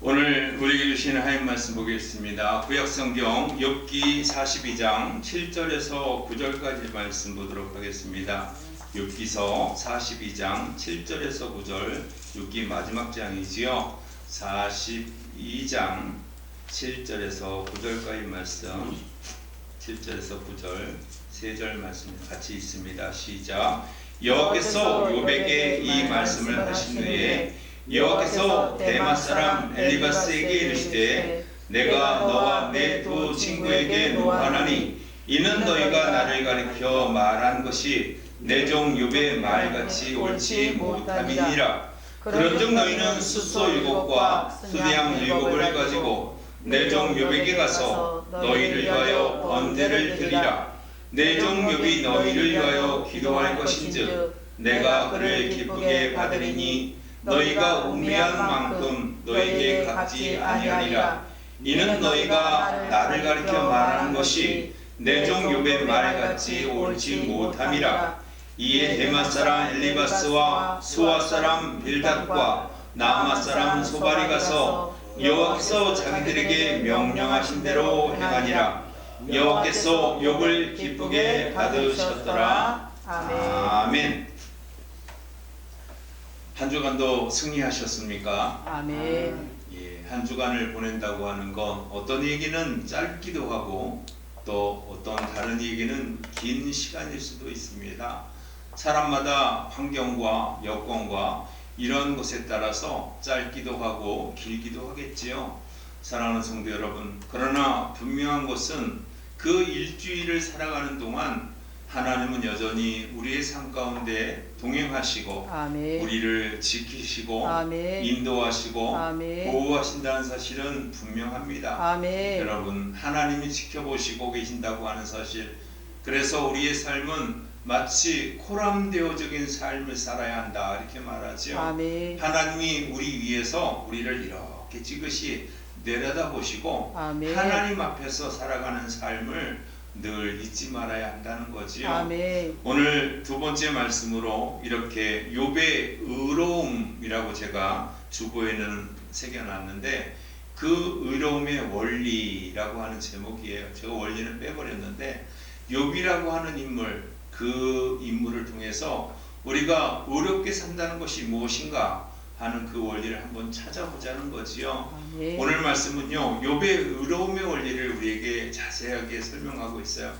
오늘 우리에게 주시는 하나님 말씀 보겠습니다. 구약성경 욥기 42장 7절에서 9절까지 말씀 보도록 하겠습니다. 욥기서 42장 7절에서 9절, 욥기 마지막 장이지요. 42장 7절에서 9절까지 말씀, 7절에서 9절 세 절 말씀 같이 있습니다. 시작. 여호와께서 욥에게 이 말씀을 하신 후에 여호와께서 대맛 사람 엘리바스에게 이르시되 내가 너와 내 두 친구에게 노하나니 이는 너희가 나를 가리켜 말한 것이 내 종 욥의 말같이 옳지 못함이니라. 그런즉 너희는 숫소 7과 수대양 7을 가지고 내 종 욥에게 가서 너희를 위하여 번제를 드리라. 내 종 욥이 너희를 위하여 기도할 것인즉 내가 그를 기쁘게 받으리니 너희가 우매한 만큼 너희에게 갚지 아니하리라. 이는 너희가 나를 가리켜 말하는 것이 내 종 욥의 말같이 옳지 못함이라. 이에 대맛 사람 엘리바스와 수아 사람 빌닷과 나아마 사람 소발이 가서 여호와께서 자기들에게 명령하신 대로 행하니라. 여호와께서 욥을 기쁘게 받으셨더라. 아멘. 한 주간도 승리하셨습니까? 아멘. 예, 한 주간을 보낸다고 하는 건 어떤 얘기는 짧기도 하고 또 어떤 다른 얘기는 긴 시간일 수도 있습니다. 사람마다 환경과 여건과 이런 것에 따라서 짧기도 하고 길기도 하겠지요. 사랑하는 성도 여러분, 그러나 분명한 것은 그 일주일을 살아가는 동안 하나님은 여전히 우리의 삶 가운데 동행하시고 아멘. 우리를 지키시고 아멘. 인도하시고 아멘. 보호하신다는 사실은 분명합니다. 아멘. 여러분, 하나님이 지켜보시고 계신다고 하는 사실, 그래서 우리의 삶은 마치 코람데오적인 삶을 살아야 한다 이렇게 말하죠. 아멘. 하나님이 우리 위에서 우리를 이렇게 지그시 내려다보시고 아멘. 하나님 앞에서 살아가는 삶을 늘 잊지 말아야 한다는 거지요. 아멘. 오늘 두 번째 말씀으로 이렇게 욥의 의로움이라고 제가 주보에는 새겨놨는데 그 의로움의 원리라고 하는 제목이에요. 제가 원리는 빼버렸는데 욥이라고 하는 인물, 그 인물을 통해서 우리가 의롭게 산다는 것이 무엇인가 하는 그 원리를 한번 찾아보자는 거지요. 아멘. 오늘 말씀은요, 욥의 의로움의 원리를 우리에게 자세하게 설명하고 있어요.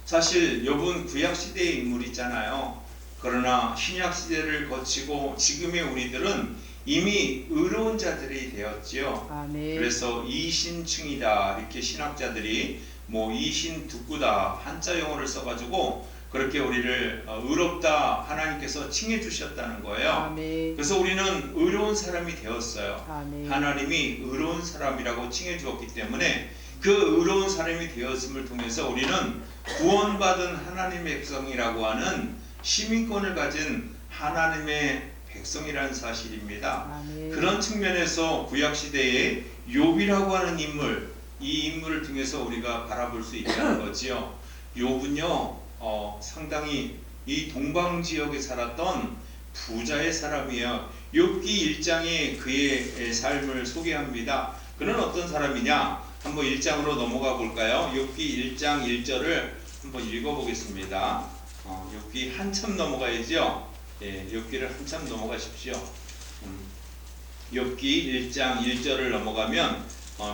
사실 욥은 구약 시대의 인물이잖아요. 그러나 신약 시대를 거치고 지금의 우리들은 이미 의로운 자들이 되었지요. 아멘. 그래서 이신층이다 이렇게 신학자들이 이신득구다 한자 용어를 써가지고 그렇게 우리를 의롭다 하나님께서 칭해 주셨다는 거예요. 아멘. 그래서 우리는 의로운 사람이 되었어요. 아멘. 하나님이 의로운 사람이라고 칭해 주었기 때문에 그 의로운 사람이 되었음을 통해서 우리는 구원받은 하나님의 백성이라고 하는 시민권을 가진 하나님의 백성이라는 사실입니다. 아멘. 그런 측면에서 구약시대의 욥이라고 하는 인물, 이 인물을 통해서 우리가 바라볼 수 있다는 거지요. 욥은요, 상당히 이 동방지역에 살았던 부자의 사람이에요. 욥기 1장에 그의 삶을 소개합니다. 그는 어떤 사람이냐? 한번 1장으로 넘어가 볼까요? 욥기 1장 1절을 한번 읽어보겠습니다. 욥기 한참 넘어가야죠. 예, 욥기를 한참 넘어가십시오. 욥기 1장 1절을 넘어가면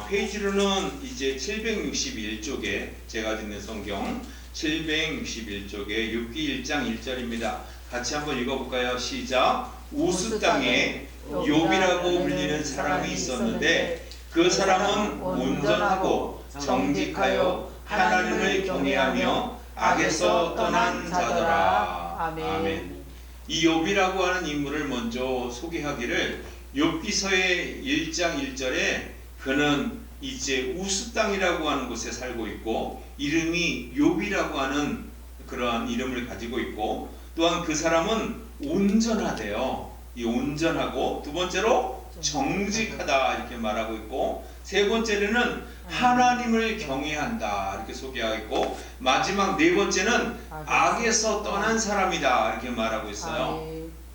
페이지로는 이제 761쪽에 제가 듣는 성경 761쪽에 욥기 1장 1절입니다. 같이 한번 읽어볼까요? 시작. 우스 땅에 욥이라고 불리는 사람이 있었는데 그 사람은 온전하고 정직하여 하나님을 경외하며 악에서 떠난 자더라. 아멘. 이 욥이라고 하는 인물을 먼저 소개하기를 욥기서의 1장 1절에 그는 이제 우스 땅이라고 하는 곳에 살고 있고 이름이 욥이라고 하는 그러한 이름을 가지고 있고 또한 그 사람은 온전하대요. 이 온전하고 두 번째로 정직하다 이렇게 말하고 있고 세 번째로는 하나님을 경외한다 이렇게 소개하고 있고 마지막 네 번째는 악에서 떠난 사람이다 이렇게 말하고 있어요.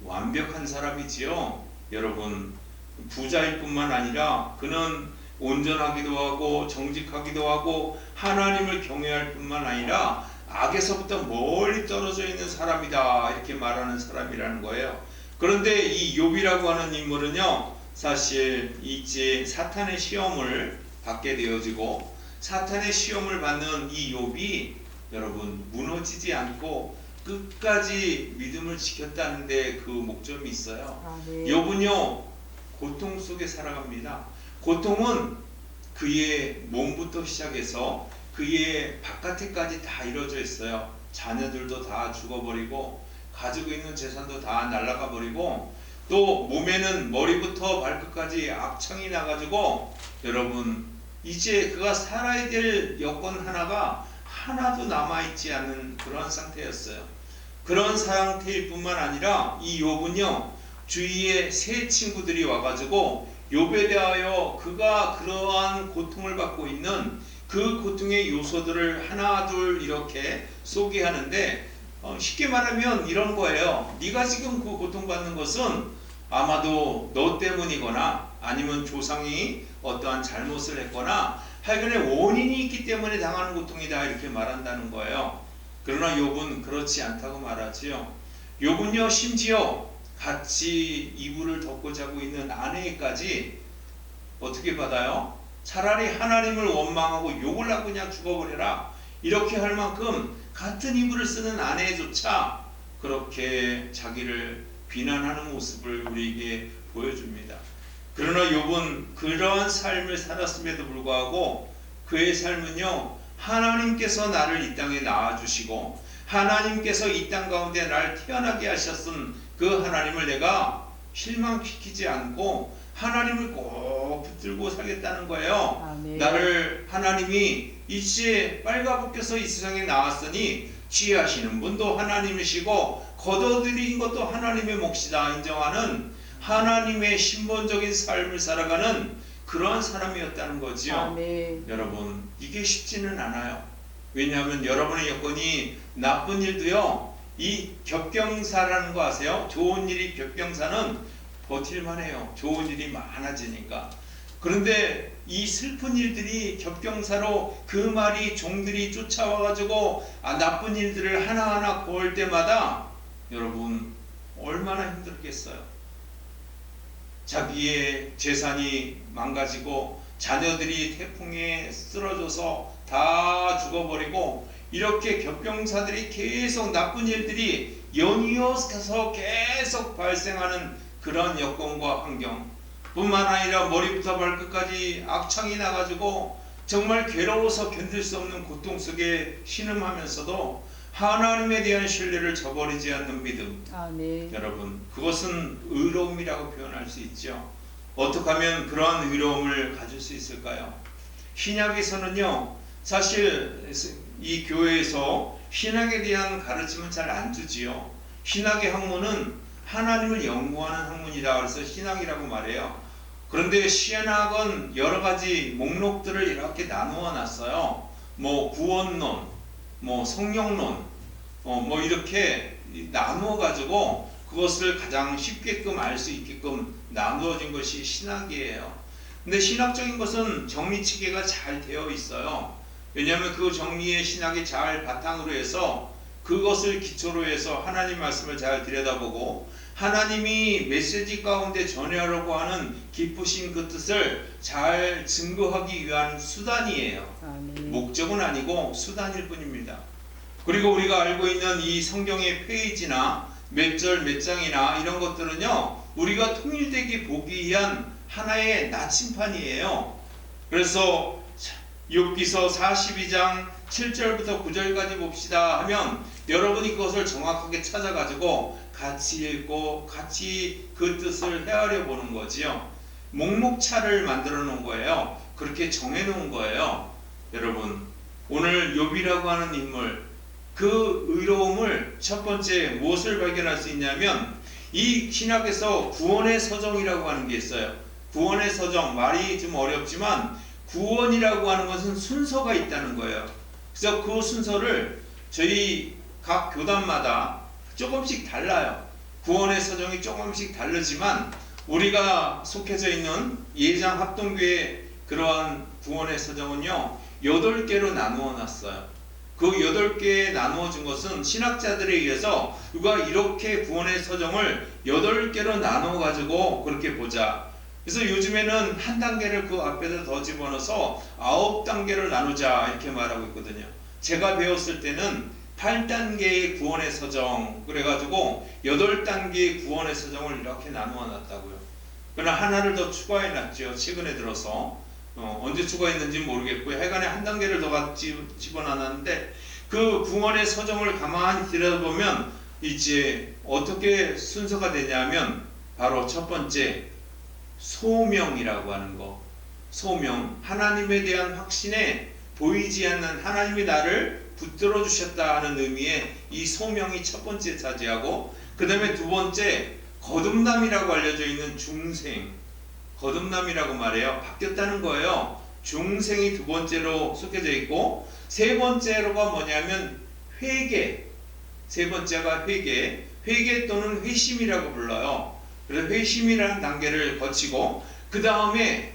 완벽한 사람이지요. 여러분 부자일 뿐만 아니라 그는 온전하기도 하고 정직하기도 하고 하나님을 경외할 뿐만 아니라 악에서부터 멀리 떨어져 있는 사람이다, 이렇게 말하는 사람이라는 거예요. 그런데 이 욥이라고 하는 인물은요, 사실 이제 사탄의 시험을 받게 되어지고, 사탄의 시험을 받는 이 욥이 여러분 무너지지 않고 끝까지 믿음을 지켰다는데 그 목적이 있어요. 욥은요 고통 속에 살아갑니다. 고통은 그의 몸부터 시작해서 그의 바깥에까지 다 이루어져 있어요. 자녀들도 다 죽어버리고 가지고 있는 재산도 다 날아가 버리고, 또 몸에는 머리부터 발끝까지 악창이 나가지고 여러분 이제 그가 살아야 될 여건 하나가 하나도 남아있지 않은 그런 상태였어요. 그런 상태일 뿐만 아니라 이 욥은요 주위에 세 친구들이 와가지고 욥에 대하여 그가 그러한 고통을 받고 있는 그 고통의 요소들을 하나 둘 이렇게 소개하는데, 쉽게 말하면 이런 거예요. 네가 지금 그 고통받는 것은 아마도 너 때문이거나 아니면 조상이 어떠한 잘못을 했거나 하여간에 원인이 있기 때문에 당하는 고통이다, 이렇게 말한다는 거예요. 그러나 욥은 그렇지 않다고 말하지요. 욥은요 심지어 같이 이불을 덮고 자고 있는 아내에까지 어떻게 받아요? 차라리 하나님을 원망하고 욕을 하고 그냥 죽어버려라, 이렇게 할 만큼 같은 이불을 쓰는 아내조차 그렇게 자기를 비난하는 모습을 우리에게 보여줍니다. 그러나 욥은 그러한 삶을 살았음에도 불구하고 그의 삶은요 하나님께서 나를 이 땅에 낳아주시고 하나님께서 이 땅 가운데 나를 태어나게 하셨은 그 하나님을 내가 실망시키지 않고 하나님을 꼭 붙들고 살겠다는 거예요. 아멘. 나를 하나님이 이제 빨가벗겨서 이 세상에 나왔으니 취하시는 분도 하나님이시고 거둬들인 것도 하나님의 몫이다 인정하는 하나님의 신본적인 삶을 살아가는 그러한 사람이었다는 거지요. 아멘. 여러분 이게 쉽지는 않아요. 왜냐하면 여러분의 여건이 나쁜 일도요, 이 겹경사라는 거 아세요? 좋은 일이 겹경사는 버틸만 해요. 좋은 일이 많아지니까. 그런데 이 슬픈 일들이 겹경사로 그 말이 종들이 쫓아와가지고 나쁜 일들을 하나하나 고을 때마다 여러분 얼마나 힘들겠어요. 자기의 재산이 망가지고 자녀들이 태풍에 쓰러져서 다 죽어버리고 이렇게 겹경사들이 계속 나쁜 일들이 연이어서 계속 발생하는 그런 여건과 환경 뿐만 아니라 머리부터 발끝까지 악창이 나가지고 정말 괴로워서 견딜 수 없는 고통 속에 신음하면서도 하나님에 대한 신뢰를 저버리지 않는 믿음. 아멘. 여러분 그것은 의로움이라고 표현할 수 있죠. 어떻게 하면 그러한 의로움을 가질 수 있을까요? 신약에서는요 사실 이 교회에서 신학에 대한 가르침은 잘 안 주지요. 신학의 학문은 하나님을 연구하는 학문이다, 그래서 신학이라고 말해요. 그런데 신학은 여러 가지 목록들을 이렇게 나누어 놨어요. 뭐 구원론, 뭐 성령론, 뭐 이렇게 나누어 가지고 그것을 가장 쉽게끔 알 수 있게끔 나누어진 것이 신학이에요. 근데 신학적인 것은 정리 체계가 잘 되어 있어요. 왜냐하면 그 정리의 신학이 잘 바탕으로 해서 그것을 기초로 해서 하나님 말씀을 잘 들여다보고 하나님이 메시지 가운데 전하려고 하는 기쁘신 그 뜻을 잘 증거하기 위한 수단이에요. 아멘. 목적은 아니고 수단일 뿐입니다. 그리고 우리가 알고 있는 이 성경의 페이지나 몇 절 몇 장이나 이런 것들은요 우리가 통일되게 보기 위한 하나의 나침판이에요. 그래서 욥기서 42장 7절부터 9절까지 봅시다 하면 여러분이 그것을 정확하게 찾아가지고 같이 읽고 같이 그 뜻을 헤아려 보는 거지요. 목록차를 만들어 놓은 거예요. 그렇게 정해 놓은 거예요. 여러분 오늘 욥이라고 하는 인물, 그 의로움을 첫 번째 무엇을 발견할 수 있냐면 이 신학에서 구원의 서정이라고 하는 게 있어요. 구원의 서정, 말이 좀 어렵지만 구원이라고 하는 것은 순서가 있다는 거예요. 그래서 그 순서를 저희 각 교단마다 조금씩 달라요. 구원의 서정이 조금씩 다르지만 우리가 속해져 있는 예장 합동교회 그러한 구원의 서정은요 8개로 나누어 놨어요. 그 8개에 나누어 준 것은 신학자들에 의해서 누가 이렇게 구원의 서정을 8개로 나누어 가지고 그렇게 보자. 그래서 요즘에는 한 단계를 그 앞에다 더 집어넣어서 9단계를 나누자 이렇게 말하고 있거든요. 제가 배웠을 때는 8단계의 구원의 서정 그래가지고 8단계의 구원의 서정을 이렇게 나누어 놨다고요. 그러나 하나를 더 추가해 놨죠. 최근에 들어서 언제 추가했는지 모르겠고요. 하여간에 한 단계를 더 같이 집어넣었는데 그 구원의 서정을 가만히 들여다보면 이제 어떻게 순서가 되냐면 바로 첫 번째 소명이라고 하는 거. 소명, 하나님에 대한 확신에 보이지 않는 하나님이 나를 붙들어 주셨다 하는 의미의 이 소명이 첫 번째 차지하고, 그 다음에 두 번째 거듭남이라고 알려져 있는 중생. 거듭남이라고 말해요. 바뀌었다는 거예요. 중생이 두 번째로 속해져 있고, 세 번째로가 뭐냐면 회개. 세 번째가 회개. 회개 또는 회심이라고 불러요. 그래서 회심이라는 단계를 거치고, 그 다음에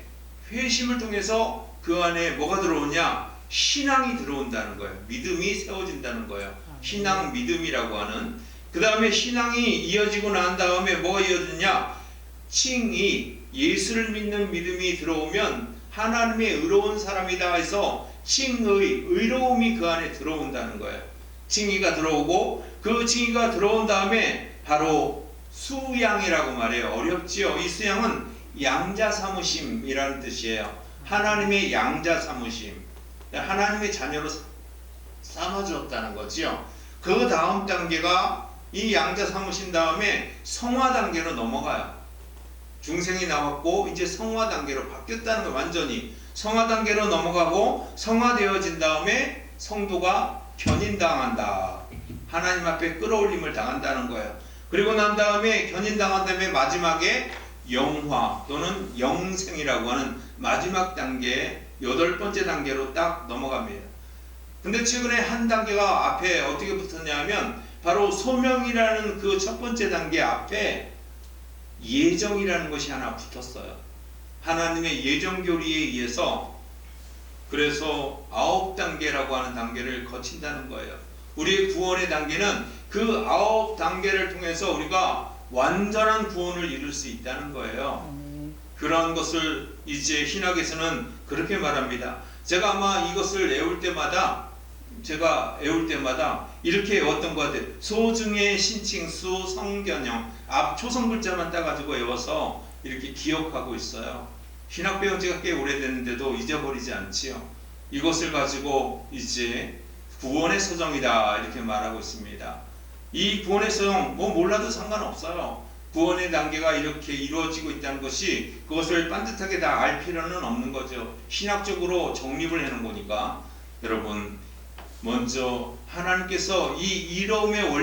회심을 통해서 그 안에 뭐가 들어오냐? 신앙이 들어온다는 거예요. 믿음이 세워진다는 거예요. 신앙 믿음이라고 하는. 그 다음에 신앙이 이어지고 난 다음에 뭐가 이어지냐? 칭의, 예수를 믿는 믿음이 들어오면 하나님의 의로운 사람이다 해서 칭의, 의로움이 그 안에 들어온다는 거예요. 칭의가 들어오고, 그 칭의가 들어온 다음에 바로 수양이라고 말해요. 어렵지요. 이 수양은 양자 삼으심이라는 뜻이에요. 하나님의 양자 삼으심, 하나님의 자녀로 삼아주었다는 거지요. 그 다음 단계가 이 양자 삼으신 다음에 성화 단계로 넘어가요. 중생이 나왔고 이제 성화 단계로 바뀌었다는 거. 완전히 성화 단계로 넘어가고, 성화되어진 다음에 성도가 견인당한다. 하나님 앞에 끌어올림을 당한다는 거예요. 그리고 난 다음에 견인당한 다음에 마지막에 영화 또는 영생이라고 하는 마지막 단계, 8번째 단계로 딱 넘어갑니다. 근데 최근에 한 단계가 앞에 어떻게 붙었냐면 바로 소명이라는 그 첫 번째 단계 앞에 예정이라는 것이 하나 붙었어요. 하나님의 예정 교리에 의해서. 그래서 9단계라고 하는 단계를 거친다는 거예요. 우리의 구원의 단계는 그 9단계를 통해서 우리가 완전한 구원을 이룰 수 있다는 거예요. 그런 것을 이제 신학에서는 그렇게 말합니다. 제가 아마 이것을 애울 때마다 이렇게 외웠던 것 같아요. 소중의 신칭수 성견형, 앞 초성 글자만 따가지고 외워서 이렇게 기억하고 있어요. 신학 배운 지가 꽤 오래됐는데도 잊어버리지 않지요. 이것을 가지고 이제 구원의 서정이다 이렇게 말하고 있습니다. 이 구원의 서정 뭐 몰라도 상관없어요. 구원의 단계가 이렇게 이루어지고 있다는 것이 그것을 반듯하게 다 알 필요는 없는 거죠. 신학적으로 정립을 해놓은 거니까. 여러분, 먼저 하나님께서 이 이로움의 원리